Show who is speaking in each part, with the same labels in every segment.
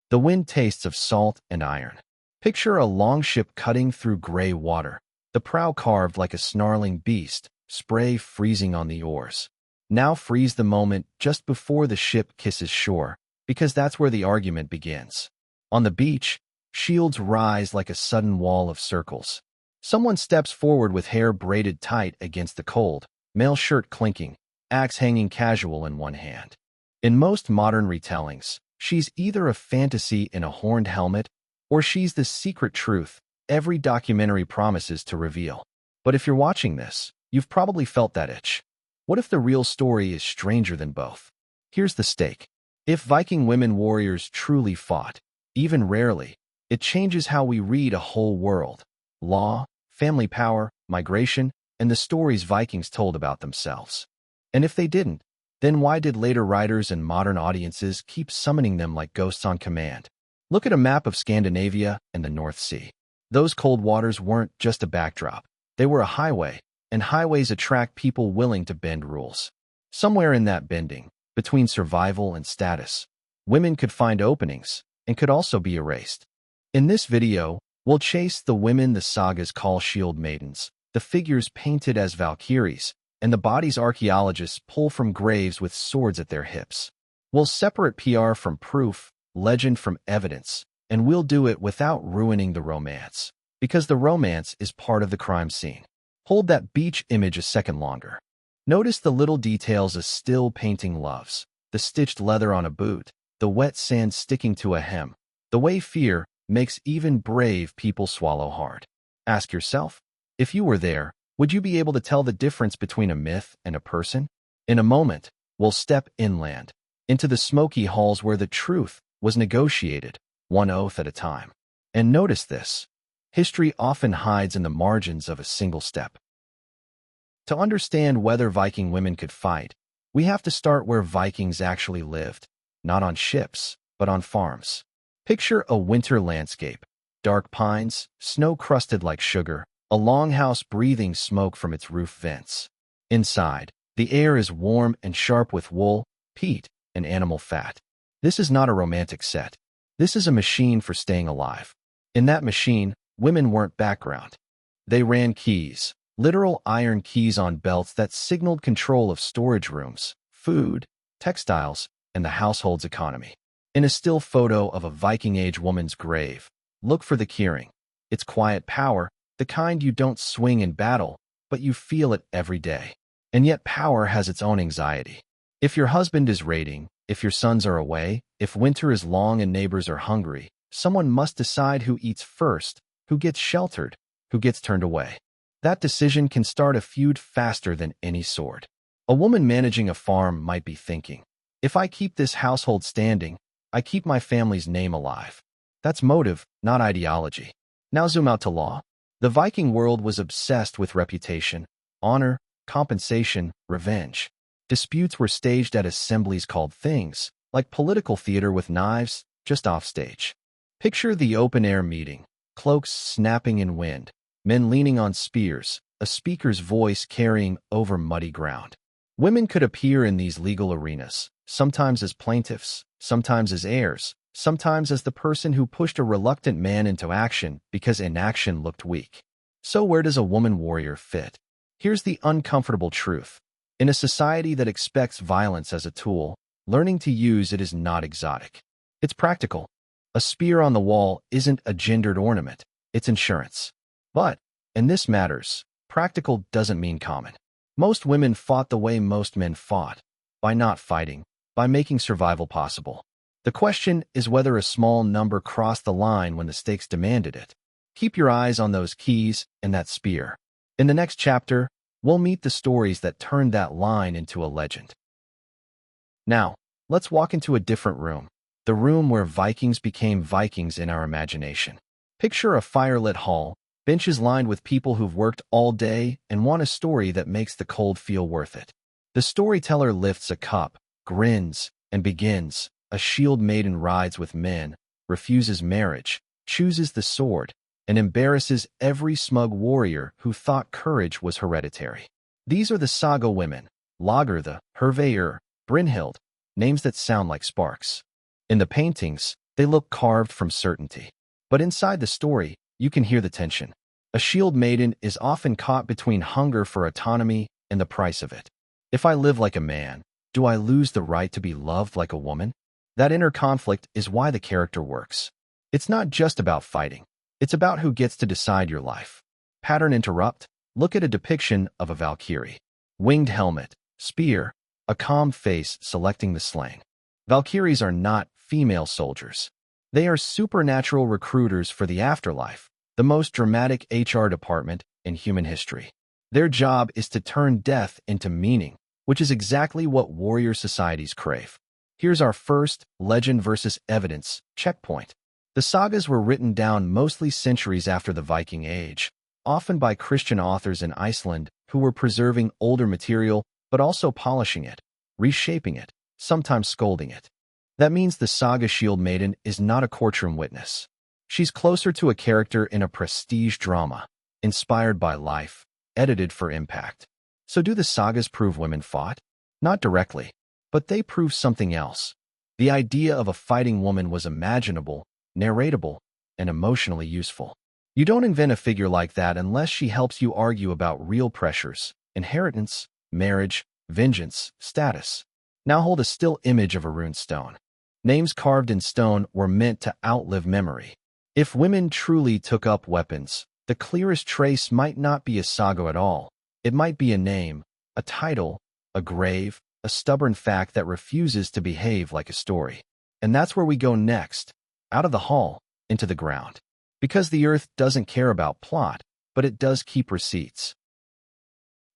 Speaker 1: The wind tastes of salt and iron. Picture a longship cutting through gray water, the prow carved like a snarling beast, spray freezing on the oars. Now freeze the moment just before the ship kisses shore, because that's where the argument begins. On the beach, shields rise like a sudden wall of circles. Someone steps forward with hair braided tight against the cold, male shirt clinking, axe hanging casual in one hand. In most modern retellings, she's either a fantasy in a horned helmet, or she's the secret truth every documentary promises to reveal. But if you're watching this, you've probably felt that itch. What if the real story is stranger than both? Here's the stake. If Viking women warriors truly fought, even rarely, it changes how we read a whole world. Law, family power, migration, and the stories Vikings told about themselves. And if they didn't, then why did later writers and modern audiences keep summoning them like ghosts on command? Look at a map of Scandinavia and the North Sea. Those cold waters weren't just a backdrop. They were a highway, and highways attract people willing to bend rules. Somewhere in that bending, between survival and status, women could find openings and could also be erased. In this video, we'll chase the women the sagas call Shieldmaidens, the figures painted as Valkyries, and the bodies archaeologists pull from graves with swords at their hips. We'll separate PR from proof, legend from evidence, and we'll do it without ruining the romance, because the romance is part of the crime scene. Hold that beach image a second longer. Notice the little details a still painting loves, the stitched leather on a boot, the wet sand sticking to a hem, the way fear makes even brave people swallow hard. Ask yourself, if you were there, would you be able to tell the difference between a myth and a person? In a moment, we'll step inland, into the smoky halls where the truth was negotiated, one oath at a time. And notice this. History often hides in the margins of a single step. To understand whether Viking women could fight, we have to start where Vikings actually lived, not on ships, but on farms. Picture a winter landscape, dark pines, snow-crusted like sugar, a longhouse breathing smoke from its roof vents. Inside, the air is warm and sharp with wool, peat, and animal fat. This is not a romantic set. This is a machine for staying alive. In that machine, women weren't background. They ran keys, literal iron keys on belts that signaled control of storage rooms, food, textiles, and the household's economy. In a still photo of a Viking-age woman's grave, look for the keyring. It's quiet power, the kind you don't swing in battle, but you feel it every day. And yet power has its own anxiety. If your husband is raiding, if your sons are away, if winter is long and neighbors are hungry, someone must decide who eats first, who gets sheltered, who gets turned away. That decision can start a feud faster than any sword. A woman managing a farm might be thinking, if I keep this household standing, I keep my family's name alive. That's motive, not ideology. Now zoom out to law. The Viking world was obsessed with reputation, honor, compensation, revenge. Disputes were staged at assemblies called things, like political theater with knives, just offstage. Picture the open-air meeting, cloaks snapping in wind, men leaning on spears, a speaker's voice carrying over muddy ground. Women could appear in these legal arenas, sometimes as plaintiffs, sometimes as heirs, sometimes as the person who pushed a reluctant man into action because inaction looked weak. So where does a woman warrior fit? Here's the uncomfortable truth. In a society that expects violence as a tool, learning to use it is not exotic. It's practical. A spear on the wall isn't a gendered ornament, it's insurance. But, and this matters, practical doesn't mean common. Most women fought the way most men fought, by not fighting, by making survival possible. The question is whether a small number crossed the line when the stakes demanded it. Keep your eyes on those keys and that spear. In the next chapter, we'll meet the stories that turned that line into a legend. Now, let's walk into a different room, the room where Vikings became Vikings in our imagination. Picture a firelit hall, benches lined with people who've worked all day and want a story that makes the cold feel worth it. The storyteller lifts a cup, grins, and begins. A shield maiden rides with men, refuses marriage, chooses the sword, and embarrasses every smug warrior who thought courage was hereditary. These are the saga women, Lagertha, Herveyr, Brynhild, names that sound like sparks. In the paintings, They look carved from certainty. But inside the story, you can hear the tension. A shield maiden is often caught between hunger for autonomy and the price of it. If I live like a man, do I lose the right to be loved like a woman? That inner conflict is why the character works. It's not just about fighting. It's about who gets to decide your life. Pattern interrupt. Look at a depiction of a Valkyrie. Winged helmet, spear, a calm face selecting the slaying. Valkyries are not female soldiers. They are supernatural recruiters for the afterlife, the most dramatic HR department in human history. Their job is to turn death into meaning, which is exactly what warrior societies crave. Here's our first legend versus evidence checkpoint. The sagas were written down mostly centuries after the Viking Age, often by Christian authors in Iceland who were preserving older material but also polishing it, reshaping it, sometimes scolding it. That means the saga Shieldmaiden is not a courtroom witness. She's closer to a character in a prestige drama, inspired by life, edited for impact. So do the sagas prove women fought? Not directly, but they prove something else. The idea of a fighting woman was imaginable, narratable, and emotionally useful. You don't invent a figure like that unless she helps you argue about real pressures, inheritance, marriage, vengeance, status. Now hold a still image of a rune stone. Names carved in stone were meant to outlive memory. If women truly took up weapons, the clearest trace might not be a saga at all. It might be a name, a title, a grave, a stubborn fact that refuses to behave like a story. And that's where we go next, out of the hall, into the ground. Because the earth doesn't care about plot, but it does keep receipts.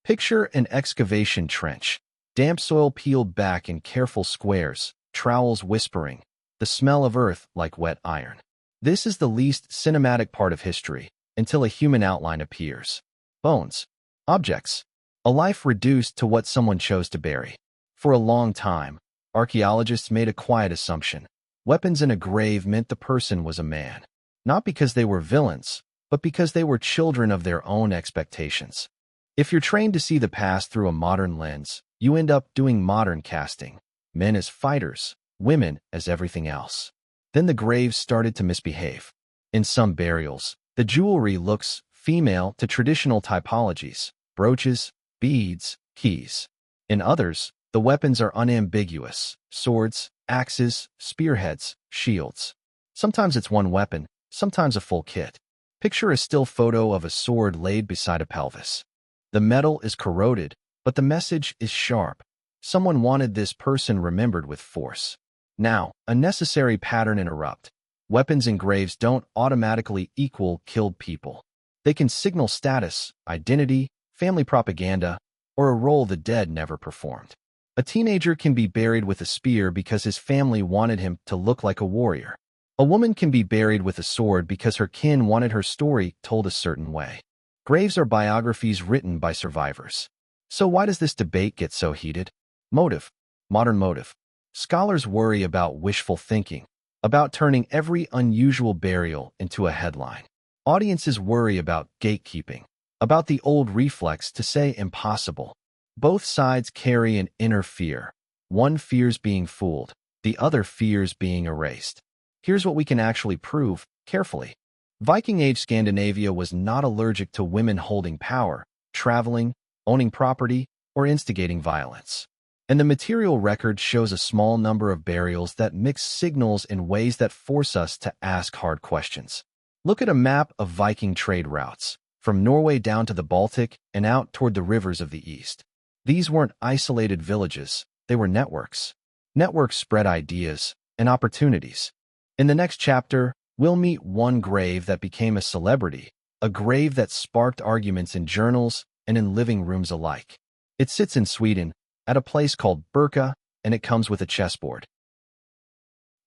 Speaker 1: Picture an excavation trench, damp soil peeled back in careful squares, trowels whispering, the smell of earth like wet iron. This is the least cinematic part of history, until a human outline appears. Bones. Objects. A life reduced to what someone chose to bury. For a long time, archaeologists made a quiet assumption. Weapons in a grave meant the person was a man. Not because they were villains, but because they were children of their own expectations. If you're trained to see the past through a modern lens, you end up doing modern casting. Men as fighters, women as everything else. Then the graves started to misbehave. In some burials, the jewelry looks female to traditional typologies, brooches, beads, keys. In others, the weapons are unambiguous, swords, axes, spearheads, shields. Sometimes it's one weapon, sometimes a full kit. Picture a still photo of a sword laid beside a pelvis. The metal is corroded, but the message is sharp. Someone wanted this person remembered with force. Now, a necessary pattern interrupt. Weapons in graves don't automatically equal killed people. They can signal status, identity, family propaganda, or a role the dead never performed. A teenager can be buried with a spear because his family wanted him to look like a warrior. A woman can be buried with a sword because her kin wanted her story told a certain way. Graves are biographies written by survivors. So why does this debate get so heated? Motive. Modern motive. Scholars worry about wishful thinking, about turning every unusual burial into a headline. Audiences worry about gatekeeping, about the old reflex to say impossible. Both sides carry an inner fear. One fears being fooled, the other fears being erased. Here's what we can actually prove, carefully. Viking Age Scandinavia was not allergic to women holding power, traveling, owning property, or instigating violence. And the material record shows a small number of burials that mix signals in ways that force us to ask hard questions. Look at a map of Viking trade routes, from Norway down to the Baltic and out toward the rivers of the east. These weren't isolated villages, they were networks. Networks spread ideas and opportunities. In the next chapter, we'll meet one grave that became a celebrity, a grave that sparked arguments in journals and in living rooms alike. It sits in Sweden, at a place called Birka, and it comes with a chessboard.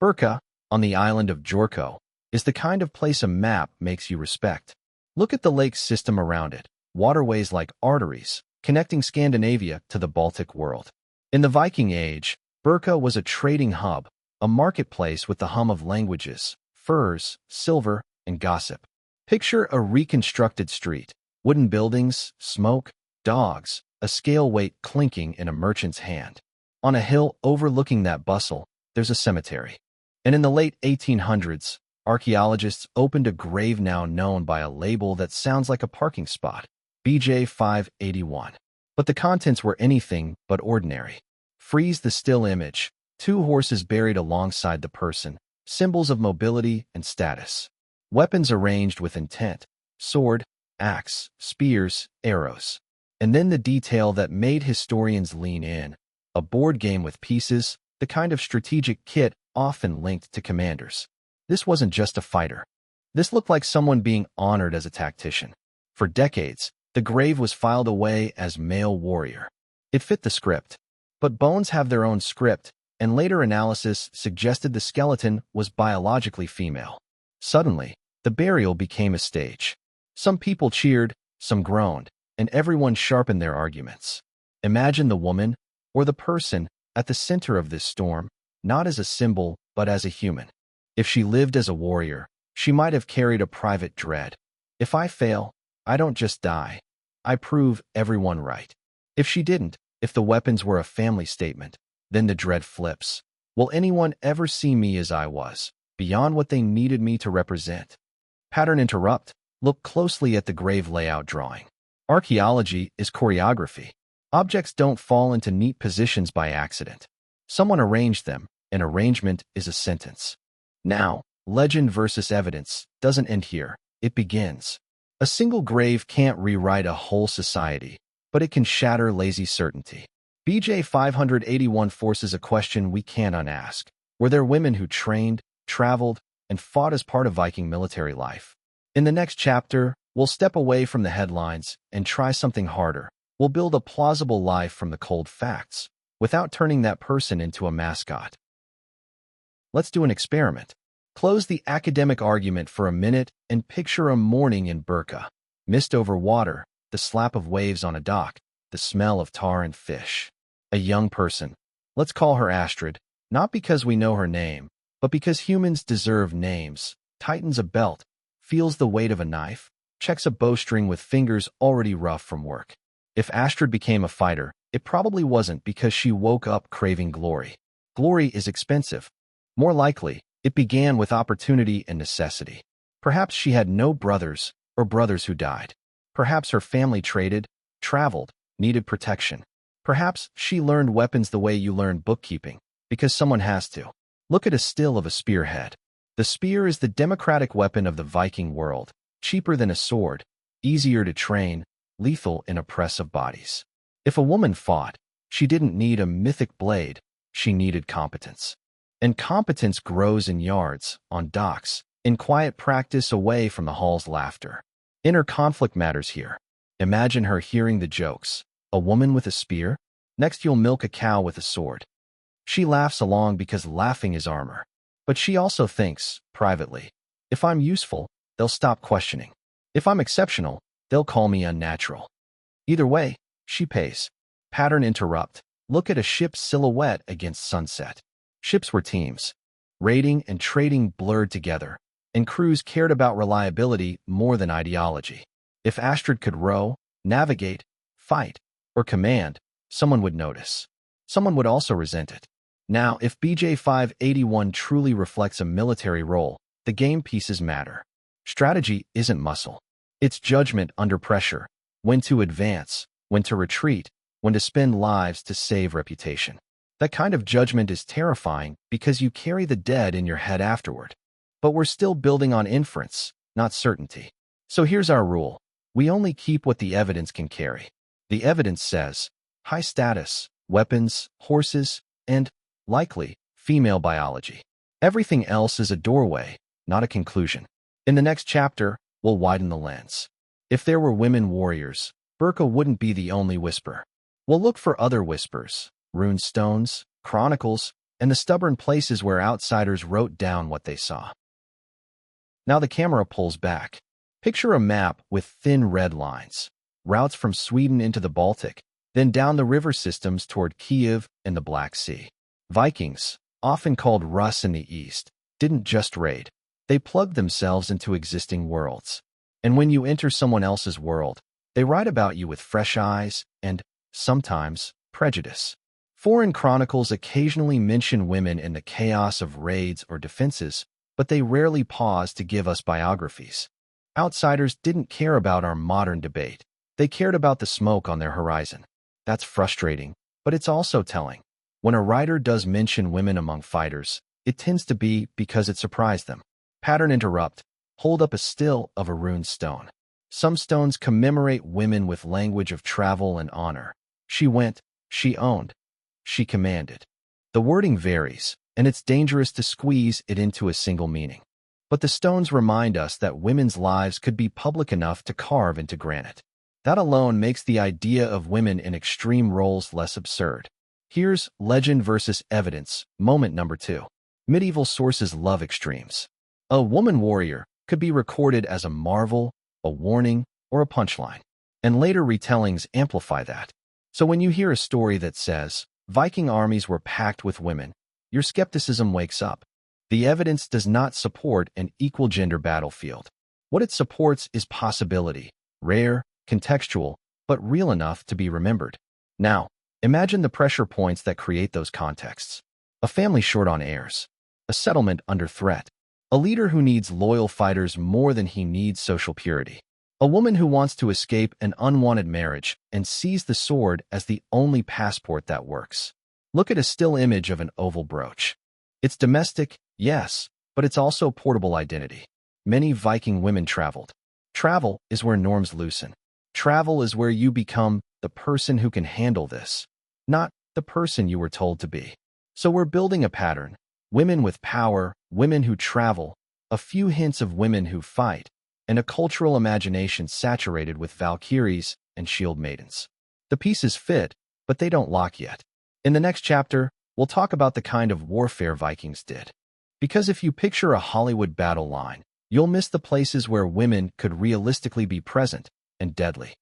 Speaker 1: Birka, on the island of Jorko, is the kind of place a map makes you respect. Look at the lake system around it, waterways like arteries, connecting Scandinavia to the Baltic world. In the Viking Age, Birka was a trading hub, a marketplace with the hum of languages, furs, silver, and gossip. Picture a reconstructed street, wooden buildings, smoke, dogs, a scale weight clinking in a merchant's hand. On a hill overlooking that bustle, there's a cemetery. And in the late 1800s, archaeologists opened a grave now known by a label that sounds like a parking spot, BJ 581. But the contents were anything but ordinary. Freeze the still image, two horses buried alongside the person, symbols of mobility and status. Weapons arranged with intent, sword, axe, spears, arrows. And then the detail that made historians lean in, a board game with pieces, the kind of strategic kit often linked to commanders. This wasn't just a fighter. This looked like someone being honored as a tactician. For decades, the grave was filed away as male warrior. It fit the script. But bones have their own script, and later analysis suggested the skeleton was biologically female. Suddenly, the burial became a stage. Some people cheered, some groaned, and everyone sharpened their arguments. Imagine the woman, or the person, at the center of this storm, not as a symbol, but as a human. If she lived as a warrior, she might have carried a private dread. If I fail, I don't just die. I prove everyone right. If she didn't, if the weapons were a family statement, then the dread flips. Will anyone ever see me as I was, beyond what they needed me to represent? Pattern interrupt. Look closely at the grave layout drawing. Archaeology is choreography. Objects don't fall into neat positions by accident. Someone arranged them. An arrangement is a sentence. Now, legend versus evidence doesn't end here. It begins. A single grave can't rewrite a whole society, but it can shatter lazy certainty. BJ 581 forces a question we can't unask. Were there women who trained, traveled, and fought as part of Viking military life? In the next chapter, we'll step away from the headlines and try something harder. We'll build a plausible life from the cold facts, without turning that person into a mascot. Let's do an experiment. Close the academic argument for a minute and picture a morning in Birka. Mist over water, the slap of waves on a dock, the smell of tar and fish. A young person. Let's call her Astrid, not because we know her name, but because humans deserve names. Tightens a belt, feels the weight of a knife, checks a bowstring with fingers already rough from work. If Astrid became a fighter, it probably wasn't because she woke up craving glory. Glory is expensive. More likely, it began with opportunity and necessity. Perhaps she had no brothers, or brothers who died. Perhaps her family traded, traveled, needed protection. Perhaps she learned weapons the way you learn bookkeeping, because someone has to. Look at a still of a spearhead. The spear is the democratic weapon of the Viking world, cheaper than a sword, easier to train, lethal in a press of bodies. If a woman fought, she didn't need a mythic blade, she needed competence. And competence grows in yards, on docks, in quiet practice away from the hall's laughter. Inner conflict matters here. Imagine her hearing the jokes. A woman with a spear? Next you'll milk a cow with a sword. She laughs along because laughing is armor. But she also thinks, privately, if I'm useful, they'll stop questioning. If I'm exceptional, they'll call me unnatural. Either way, she pays. Pattern interrupt. Look at a ship's silhouette against sunset. Ships were teams. Raiding and trading blurred together, and crews cared about reliability more than ideology. If Astrid could row, navigate, fight, or command, someone would notice. Someone would also resent it. Now, if BJ 581 truly reflects a military role, the game pieces matter. Strategy isn't muscle. It's judgment under pressure. When to advance, when to retreat, when to spend lives to save reputation. That kind of judgment is terrifying because you carry the dead in your head afterward. But we're still building on inference, not certainty. So here's our rule. We only keep what the evidence can carry. The evidence says, high status, weapons, horses, and, likely, female biology. Everything else is a doorway, not a conclusion. In the next chapter, we'll widen the lens. If there were women warriors, Birka wouldn't be the only whisper. We'll look for other whispers, rune stones, chronicles, and the stubborn places where outsiders wrote down what they saw. Now the camera pulls back. Picture a map with thin red lines, routes from Sweden into the Baltic, then down the river systems toward Kiev and the Black Sea. Vikings, often called Russ in the East, didn't just raid. They plugged themselves into existing worlds. And when you enter someone else's world, they write about you with fresh eyes and, sometimes, prejudice. Foreign chronicles occasionally mention women in the chaos of raids or defenses, but they rarely pause to give us biographies. Outsiders didn't care about our modern debate. They cared about the smoke on their horizon. That's frustrating, but it's also telling. When a writer does mention women among fighters, it tends to be because it surprised them. Pattern interrupt. Hold up a still of a runed stone. Some stones commemorate women with language of travel and honor. She went, she owned, she commanded. The wording varies, and it's dangerous to squeeze it into a single meaning. But the stones remind us that women's lives could be public enough to carve into granite. That alone makes the idea of women in extreme roles less absurd. Here's legend versus evidence, moment number 2. Medieval sources love extremes. A woman warrior could be recorded as a marvel, a warning, or a punchline, and later retellings amplify that. So when you hear a story that says, Viking armies were packed with women, your skepticism wakes up. The evidence does not support an equal gender battlefield. What it supports is possibility, rare, contextual, but real enough to be remembered. Now, imagine the pressure points that create those contexts. A family short on heirs, a settlement under threat, a leader who needs loyal fighters more than he needs social purity, a woman who wants to escape an unwanted marriage and sees the sword as the only passport that works. Look at a still image of an oval brooch. It's domestic, yes, but it's also portable identity. Many Viking women traveled. Travel is where norms loosen. Travel is where you become the person who can handle this, not the person you were told to be. So we're building a pattern. Women with power, women who travel, a few hints of women who fight, and a cultural imagination saturated with Valkyries and Shieldmaidens. The pieces fit, but they don't lock yet. In the next chapter, we'll talk about the kind of warfare Vikings did. Because if you picture a Hollywood battle line, you'll miss the places where women could realistically be present and deadly.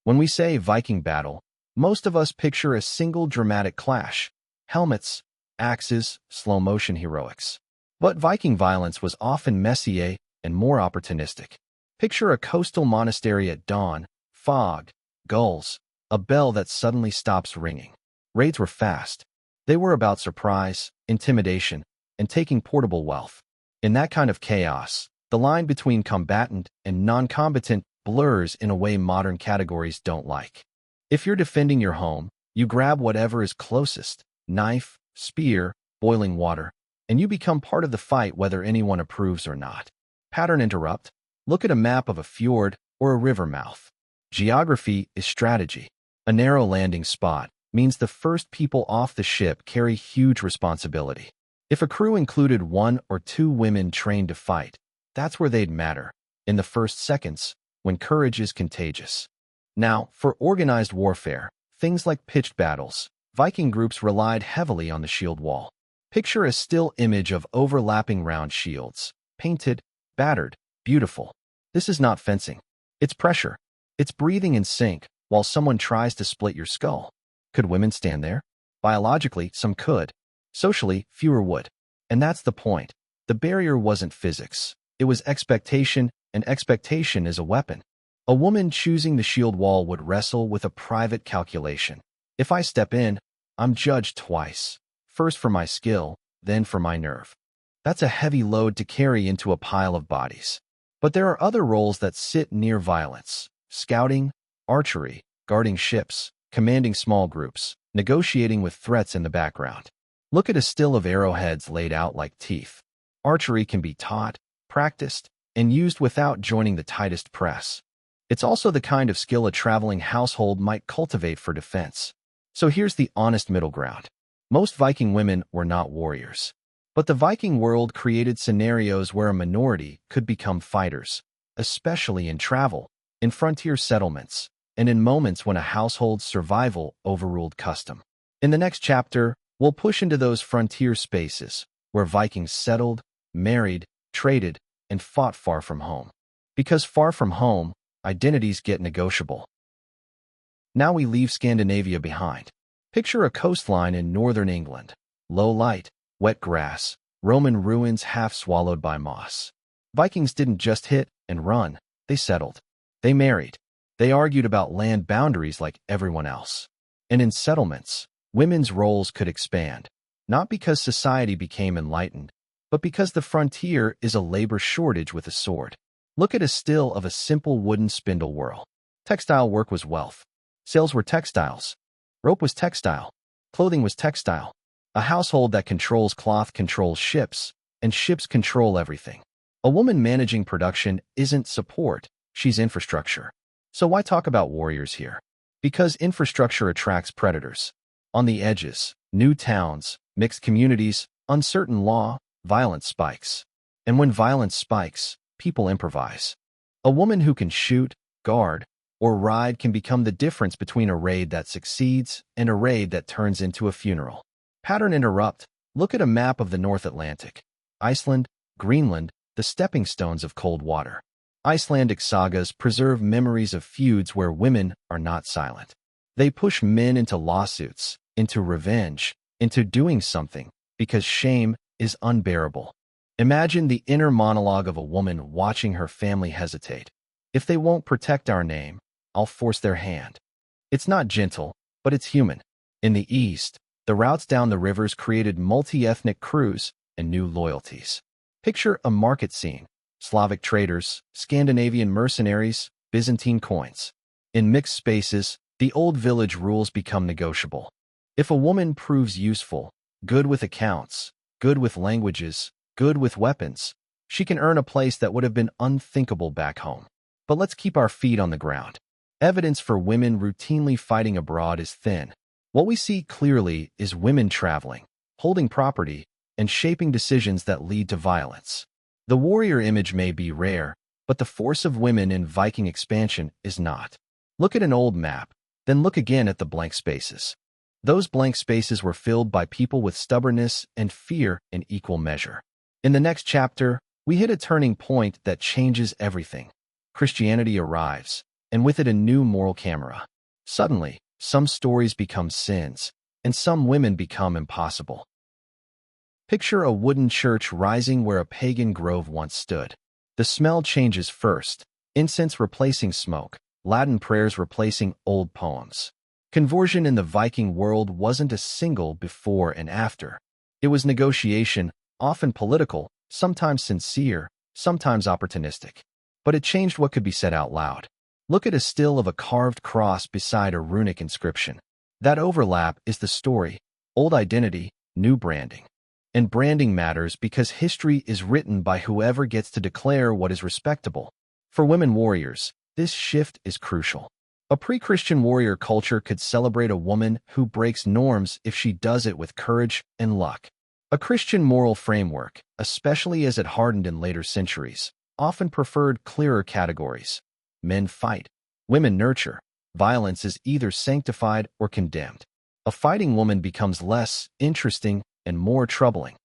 Speaker 1: When we say Viking battle, most of us picture a single dramatic clash, helmets, axes, slow-motion heroics. But Viking violence was often messier and more opportunistic. Picture a coastal monastery at dawn, fog, gulls, a bell that suddenly stops ringing. Raids were fast. They were about surprise, intimidation, and taking portable wealth. In that kind of chaos, the line between combatant and non-combatant blurs in a way modern categories don't like. If you're defending your home, you grab whatever is closest, knife, spear, boiling water, and you become part of the fight whether anyone approves or not. Pattern interrupt. Look at a map of a fjord or a river mouth. Geography is strategy. A narrow landing spot means the first people off the ship carry huge responsibility. If a crew included 1 or 2 women trained to fight, that's where they'd matter, in the first seconds, when courage is contagious. Now, for organized warfare, things like pitched battles, Viking groups relied heavily on the shield wall. Picture a still image of overlapping round shields, painted, battered, beautiful. This is not fencing. It's pressure. It's breathing in sync while someone tries to split your skull. Could women stand there? Biologically, some could. Socially, fewer would. And that's the point. The barrier wasn't physics. It was expectation, and expectation is a weapon. A woman choosing the shield wall would wrestle with a private calculation. If I step in, I'm judged twice. First for my skill, then for my nerve. That's a heavy load to carry into a pile of bodies. But there are other roles that sit near violence. Scouting, archery, guarding ships, commanding small groups, negotiating with threats in the background. Look at a still of arrowheads laid out like teeth. Archery can be taught, practiced, and used without joining the tightest press. It's also the kind of skill a traveling household might cultivate for defense. So here's the honest middle ground. Most Viking women were not warriors. But the Viking world created scenarios where a minority could become fighters, especially in travel, in frontier settlements, and in moments when a household's survival overruled custom. In the next chapter, we'll push into those frontier spaces where Vikings settled, married, traded, and fought far from home. Because far from home, identities get negotiable. Now we leave Scandinavia behind. Picture a coastline in northern England. Low light, wet grass, Roman ruins half swallowed by moss. Vikings didn't just hit and run, they settled. They married. They argued about land boundaries like everyone else. And in settlements, women's roles could expand, not because society became enlightened, but because the frontier is a labor shortage with a sword. Look at a still of a simple wooden spindle whirl. Textile work was wealth. Sails were textiles. Rope was textile. Clothing was textile. A household that controls cloth controls ships, and ships control everything. A woman managing production isn't support, she's infrastructure. So why talk about warriors here? Because infrastructure attracts predators. On the edges, new towns, mixed communities, uncertain law, violence spikes. And when violence spikes, people improvise. A woman who can shoot, guard, or ride can become the difference between a raid that succeeds and a raid that turns into a funeral. Pattern interrupt. Look at a map of the North Atlantic. Iceland, Greenland, the stepping stones of cold water. Icelandic sagas preserve memories of feuds where women are not silent. They push men into lawsuits, into revenge, into doing something, because shame is unbearable. Imagine the inner monologue of a woman watching her family hesitate. If they won't protect our name, I'll force their hand. It's not gentle, but it's human. In the East, the routes down the rivers created multi-ethnic crews and new loyalties. Picture a market scene. Slavic traders, Scandinavian mercenaries, Byzantine coins. In mixed spaces, the old village rules become negotiable. If a woman proves useful, good with accounts, good with languages, good with weapons, she can earn a place that would have been unthinkable back home. But let's keep our feet on the ground. Evidence for women routinely fighting abroad is thin. What we see clearly is women traveling, holding property, and shaping decisions that lead to violence. The warrior image may be rare, but the force of women in Viking expansion is not. Look at an old map, then look again at the blank spaces. Those blank spaces were filled by people with stubbornness and fear in equal measure. In the next chapter, we hit a turning point that changes everything. Christianity arrives, and with it a new moral camera. Suddenly, some stories become sins, and some women become impossible. Picture a wooden church rising where a pagan grove once stood. The smell changes first, incense replacing smoke, Latin prayers replacing old poems. Conversion in the Viking world wasn't a single before and after. It was negotiation, often political, sometimes sincere, sometimes opportunistic. But it changed what could be said out loud. Look at a still of a carved cross beside a runic inscription. That overlap is the story. Old identity, new branding. And branding matters because history is written by whoever gets to declare what is respectable. For women warriors, this shift is crucial. A pre-Christian warrior culture could celebrate a woman who breaks norms if she does it with courage and luck. A Christian moral framework, especially as it hardened in later centuries, often preferred clearer categories. Men fight. Women nurture. Violence is either sanctified or condemned. A fighting woman becomes less interesting and more troubling.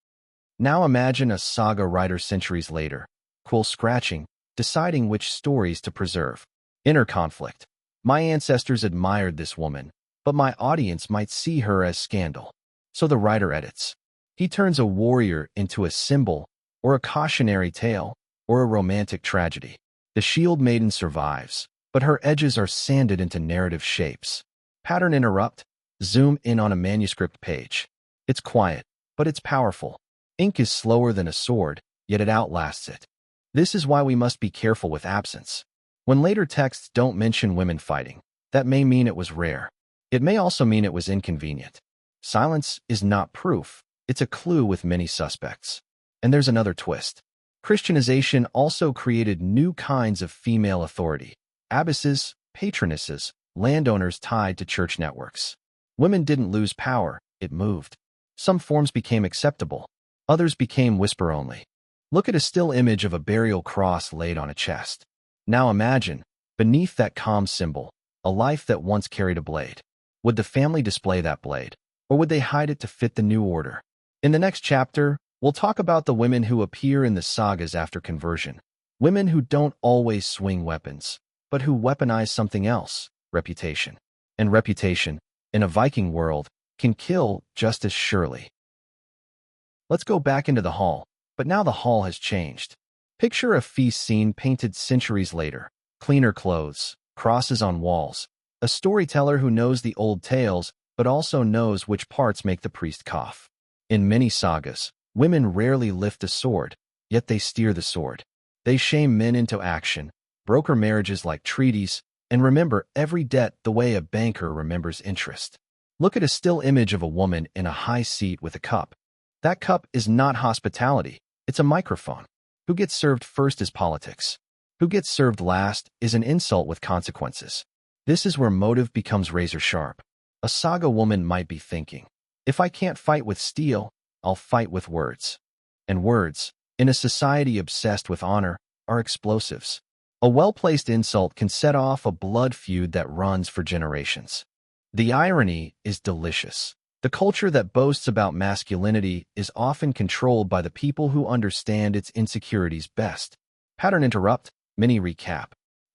Speaker 1: Now imagine a saga writer centuries later, quill scratching, deciding which stories to preserve. Inner conflict. My ancestors admired this woman, but my audience might see her as scandal. So the writer edits. He turns a warrior into a symbol, or a cautionary tale, or a romantic tragedy. The Shieldmaiden survives, but her edges are sanded into narrative shapes. Pattern interrupt. Zoom in on a manuscript page. It's quiet, but it's powerful. Ink is slower than a sword, yet it outlasts it. This is why we must be careful with absence. When later texts don't mention women fighting, that may mean it was rare. It may also mean it was inconvenient. Silence is not proof. It's a clue with many suspects. And there's another twist. Christianization also created new kinds of female authority. Abbesses, patronesses, landowners tied to church networks. Women didn't lose power, it moved. Some forms became acceptable. Others became whisper only. Look at a still image of a burial cross laid on a chest. Now imagine, beneath that calm symbol, a life that once carried a blade. Would the family display that blade, or would they hide it to fit the new order? In the next chapter, we'll talk about the women who appear in the sagas after conversion. Women who don't always swing weapons, but who weaponize something else, reputation. And reputation, in a Viking world, can kill just as surely. Let's go back into the hall, but now the hall has changed. Picture a feast scene painted centuries later. Cleaner clothes, crosses on walls, a storyteller who knows the old tales but also knows which parts make the priest cough. In many sagas, women rarely lift a sword, yet they steer the sword. They shame men into action, broker marriages like treaties, and remember every debt the way a banker remembers interest. Look at a still image of a woman in a high seat with a cup. That cup is not hospitality, it's a microphone. Who gets served first is politics. Who gets served last is an insult with consequences. This is where motive becomes razor sharp. A saga woman might be thinking, if I can't fight with steel, I'll fight with words. And words, in a society obsessed with honor, are explosives. A well-placed insult can set off a blood feud that runs for generations. The irony is delicious. The culture that boasts about masculinity is often controlled by the people who understand its insecurities best. Pattern interrupt, mini recap.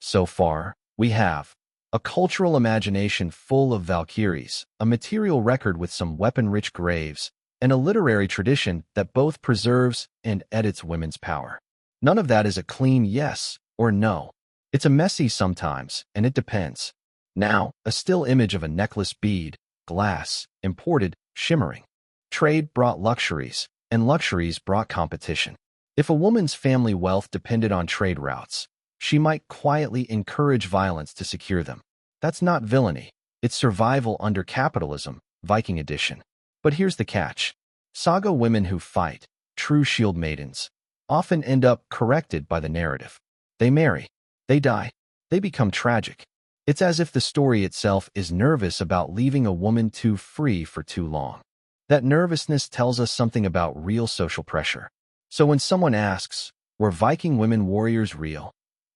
Speaker 1: So far, we have a cultural imagination full of Valkyries, a material record with some weapon-rich graves, and a literary tradition that both preserves and edits women's power. None of that is a clean yes or no. It's a messy sometimes, and it depends. Now, a still image of a necklace bead, glass, imported, shimmering. Trade brought luxuries, and luxuries brought competition. If a woman's family wealth depended on trade routes, she might quietly encourage violence to secure them. That's not villainy. It's survival under capitalism, Viking edition. But here's the catch. Saga women who fight, true Shieldmaidens, often end up corrected by the narrative. They marry. They die. They become tragic. It's as if the story itself is nervous about leaving a woman too free for too long. That nervousness tells us something about real social pressure. So when someone asks, were Viking women warriors real?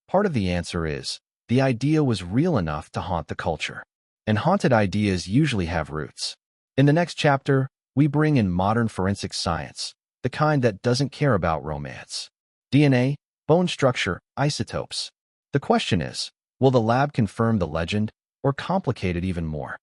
Speaker 1: Part of the answer is, the idea was real enough to haunt the culture. And haunted ideas usually have roots. In the next chapter, we bring in modern forensic science, the kind that doesn't care about romance. DNA, bone structure, isotopes. The question is, will the lab confirm the legend or complicate it even more?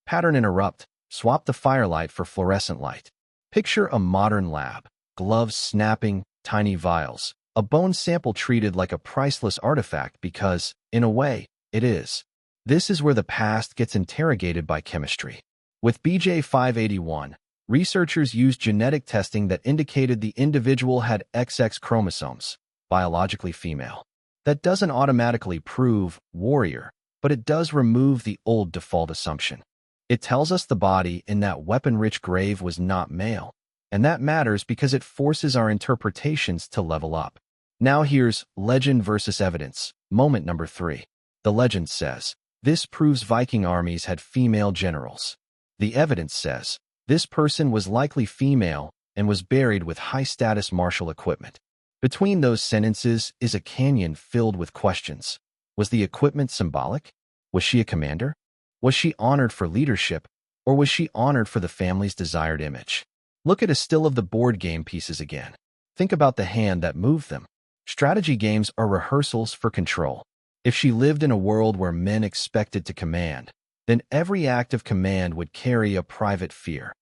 Speaker 1: Pattern interrupt, swap the firelight for fluorescent light. Picture a modern lab, gloves snapping, tiny vials, a bone sample treated like a priceless artifact because, in a way, it is. This is where the past gets interrogated by chemistry. With BJ581, researchers used genetic testing that indicated the individual had XX chromosomes, biologically female. That doesn't automatically prove warrior, but it does remove the old default assumption. It tells us the body in that weapon-rich grave was not male, and that matters because it forces our interpretations to level up. Now here's legend versus evidence, moment number 3. The legend says, this proves Viking armies had female generals. The evidence says, this person was likely female and was buried with high-status martial equipment. Between those sentences is a canyon filled with questions. Was the equipment symbolic? Was she a commander? Was she honored for leadership, or was she honored for the family's desired image? Look at a still of the board game pieces again. Think about the hand that moved them. Strategy games are rehearsals for control. If she lived in a world where men expected to command, then every act of command would carry a private fear.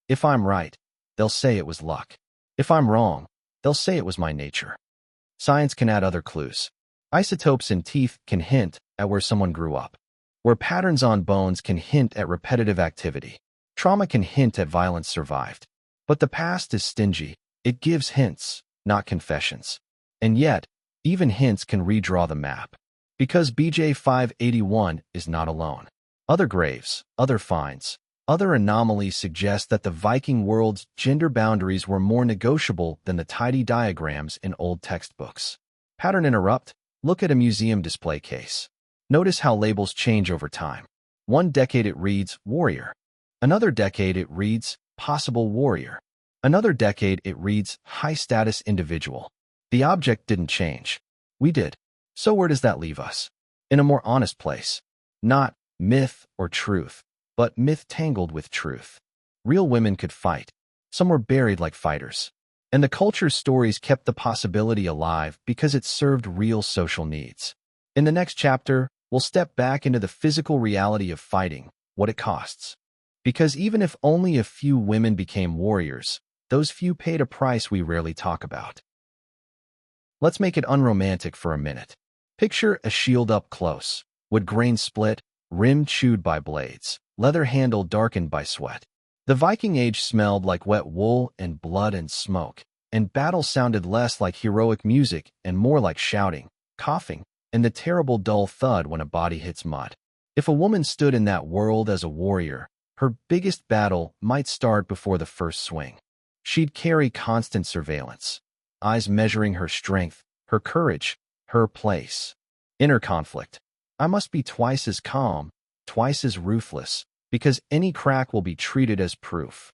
Speaker 1: If I'm right, they'll say it was luck. If I'm wrong, they'll say it was my nature. Science can add other clues. Isotopes in teeth can hint at where someone grew up. Where patterns on bones can hint at repetitive activity. Trauma can hint at violence survived. But the past is stingy. It gives hints, not confessions. And yet, even hints can redraw the map. Because BJ581 is not alone. Other graves, other finds, other anomalies suggest that the Viking world's gender boundaries were more negotiable than the tidy diagrams in old textbooks. Pattern interrupt, look at a museum display case. Notice how labels change over time. One decade it reads warrior. Another decade it reads possible warrior. Another decade it reads high-status individual. The object didn't change. We did. So where does that leave us? In a more honest place. Not myth or truth, but myth tangled with truth. Real women could fight. Some were buried like fighters. And the culture's stories kept the possibility alive because it served real social needs. In the next chapter, we'll step back into the physical reality of fighting, what it costs. Because even if only a few women became warriors, those few paid a price we rarely talk about. Let's make it unromantic for a minute. Picture a shield up close. Would grain split? rim chewed by blades, leather handle darkened by sweat. The Viking Age smelled like wet wool and blood and smoke, and battle sounded less like heroic music and more like shouting, coughing, and the terrible dull thud when a body hits mud. If a woman stood in that world as a warrior, her biggest battle might start before the first swing. She'd carry constant surveillance, eyes measuring her strength, her courage, her place. Inner conflict. I must be twice as calm, twice as ruthless, because any crack will be treated as proof.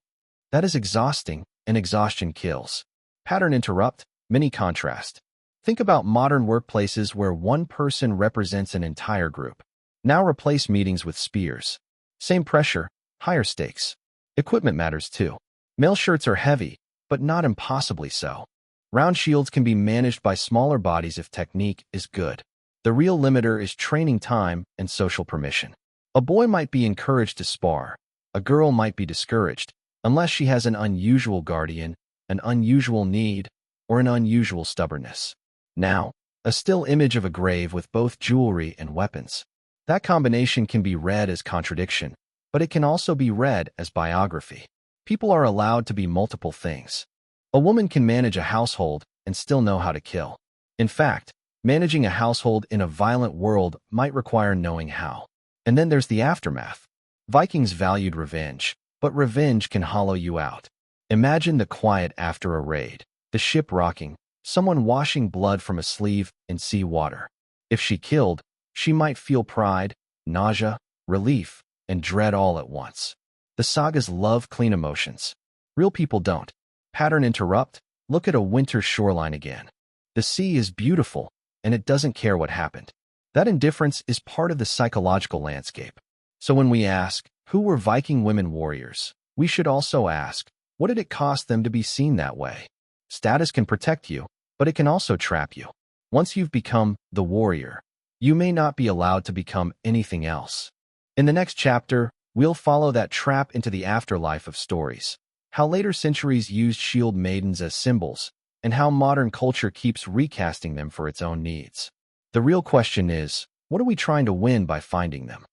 Speaker 1: That is exhausting, and exhaustion kills. Pattern interrupt, mini contrast. Think about modern workplaces where one person represents an entire group. Now replace meetings with spears. Same pressure, higher stakes. Equipment matters too. Mail shirts are heavy, but not impossibly so. Round shields can be managed by smaller bodies if technique is good. The real limiter is training time and social permission. A boy might be encouraged to spar. A girl might be discouraged, unless she has an unusual guardian, an unusual need, or an unusual stubbornness. Now, a still image of a grave with both jewelry and weapons. That combination can be read as contradiction, but it can also be read as biography. People are allowed to be multiple things. A woman can manage a household and still know how to kill. In fact, managing a household in a violent world might require knowing how. And then there's the aftermath. Vikings valued revenge, but revenge can hollow you out. Imagine the quiet after a raid, the ship rocking, someone washing blood from a sleeve in sea water. If she killed, she might feel pride, nausea, relief, and dread all at once. The sagas love clean emotions. Real people don't. Pattern interrupt, look at a winter shoreline again. The sea is beautiful, and it doesn't care what happened. That indifference is part of the psychological landscape. So when we ask, who were Viking women warriors, we should also ask, what did it cost them to be seen that way? Status can protect you, but it can also trap you. Once you've become the warrior, you may not be allowed to become anything else. In the next chapter, we'll follow that trap into the afterlife of stories, how later centuries used shield maidens as symbols, and how modern culture keeps recasting them for its own needs. The real question is, what are we trying to win by finding them?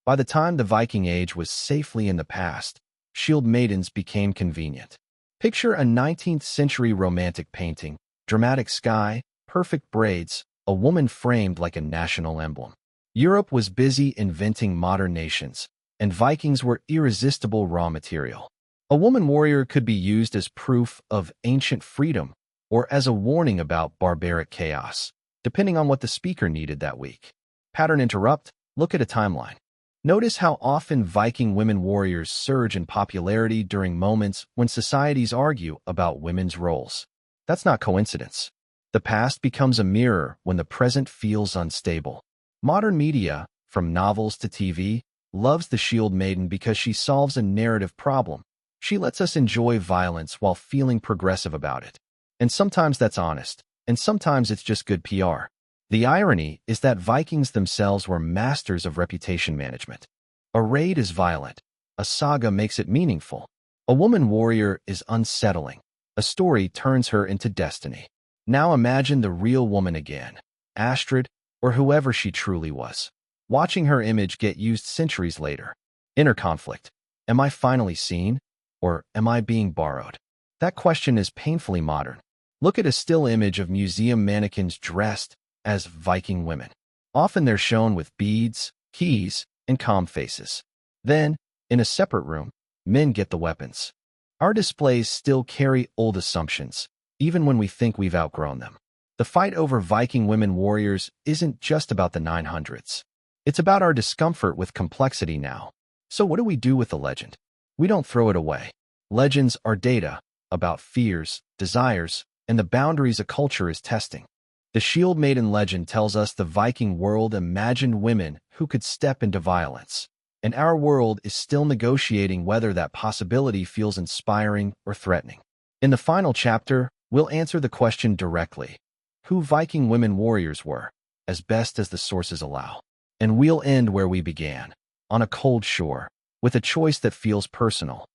Speaker 1: By the time the Viking Age was safely in the past, shield maidens became convenient. Picture a 19th century romantic painting, dramatic sky, perfect braids, a woman framed like a national emblem. Europe was busy inventing modern nations, and Vikings were irresistible raw material. A woman warrior could be used as proof of ancient freedom or as a warning about barbaric chaos, depending on what the speaker needed that week. Pattern interrupt, look at a timeline. Notice how often Viking women warriors surge in popularity during moments when societies argue about women's roles. That's not coincidence. The past becomes a mirror when the present feels unstable. Modern media, from novels to TV, loves the shield maiden because she solves a narrative problem. She lets us enjoy violence while feeling progressive about it. And sometimes that's honest, and sometimes it's just good PR. The irony is that Vikings themselves were masters of reputation management. A raid is violent. A saga makes it meaningful. A woman warrior is unsettling. A story turns her into destiny. Now imagine the real woman again, Astrid, or whoever she truly was. Watching her image get used centuries later. Inner conflict. Am I finally seen? Or am I being borrowed? That question is painfully modern. Look at a still image of museum mannequins dressed as Viking women. Often they're shown with beads, keys, and calm faces. Then, in a separate room, men get the weapons. Our displays still carry old assumptions, even when we think we've outgrown them. The fight over Viking women warriors isn't just about the 900s. It's about our discomfort with complexity now. So what do we do with the legend? We don't throw it away. Legends are data about fears, desires, and the boundaries a culture is testing. The Shield Maiden legend tells us the Viking world imagined women who could step into violence, and our world is still negotiating whether that possibility feels inspiring or threatening. In the final chapter, we'll answer the question directly: who Viking women warriors were, as best as the sources allow. And we'll end where we began, on a cold shore, with a choice that feels personal.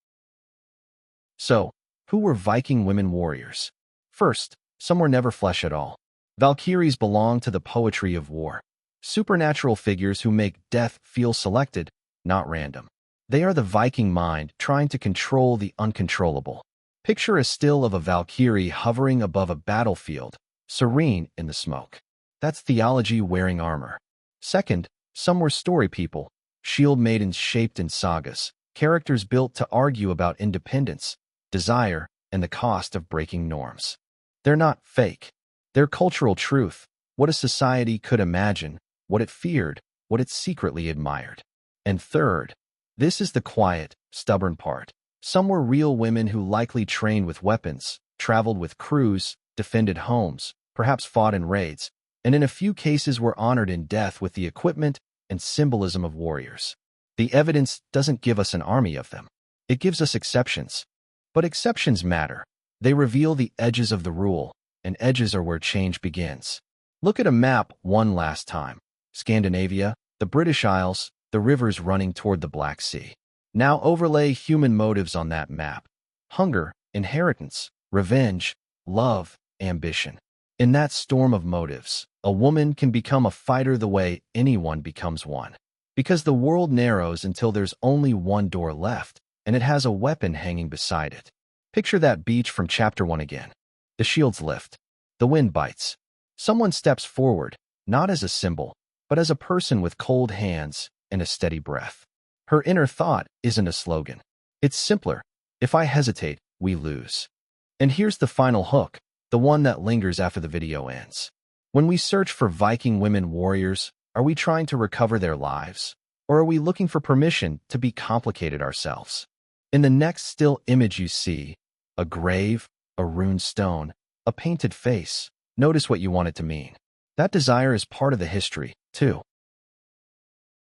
Speaker 1: So, who were Viking women warriors? First, some were never flesh at all. Valkyries belong to the poetry of war. Supernatural figures who make death feel selected, not random. They are the Viking mind trying to control the uncontrollable. Picture a still of a Valkyrie hovering above a battlefield, serene in the smoke. That's theology wearing armor. Second, some were story people, Shieldmaidens shaped in sagas, characters built to argue about independence, desire, and the cost of breaking norms. They're not fake. They're cultural truth, what a society could imagine, what it feared, what it secretly admired. And third, this is the quiet, stubborn part. Some were real women who likely trained with weapons, traveled with crews, defended homes, perhaps fought in raids, and in a few cases were honored in death with the equipment and symbolism of warriors. The evidence doesn't give us an army of them. It gives us exceptions. But exceptions matter. They reveal the edges of the rule, and edges are where change begins. Look at a map one last time. Scandinavia, the British Isles, the rivers running toward the Black Sea. Now overlay human motives on that map. Hunger, inheritance, revenge, love, ambition. In that storm of motives, a woman can become a fighter the way anyone becomes one. Because the world narrows until there's only one door left, and it has a weapon hanging beside it. Picture that beach from Chapter 1 again. The shields lift. The wind bites. Someone steps forward, not as a symbol, but as a person with cold hands and a steady breath. Her inner thought isn't a slogan. It's simpler. If I hesitate, we lose. And here's the final hook, the one that lingers after the video ends. When we search for Viking women warriors, are we trying to recover their lives? Or are we looking for permission to be complicated ourselves? In the next still image you see, a grave, a runed stone, a painted face. Notice what you want it to mean. That desire is part of the history, too.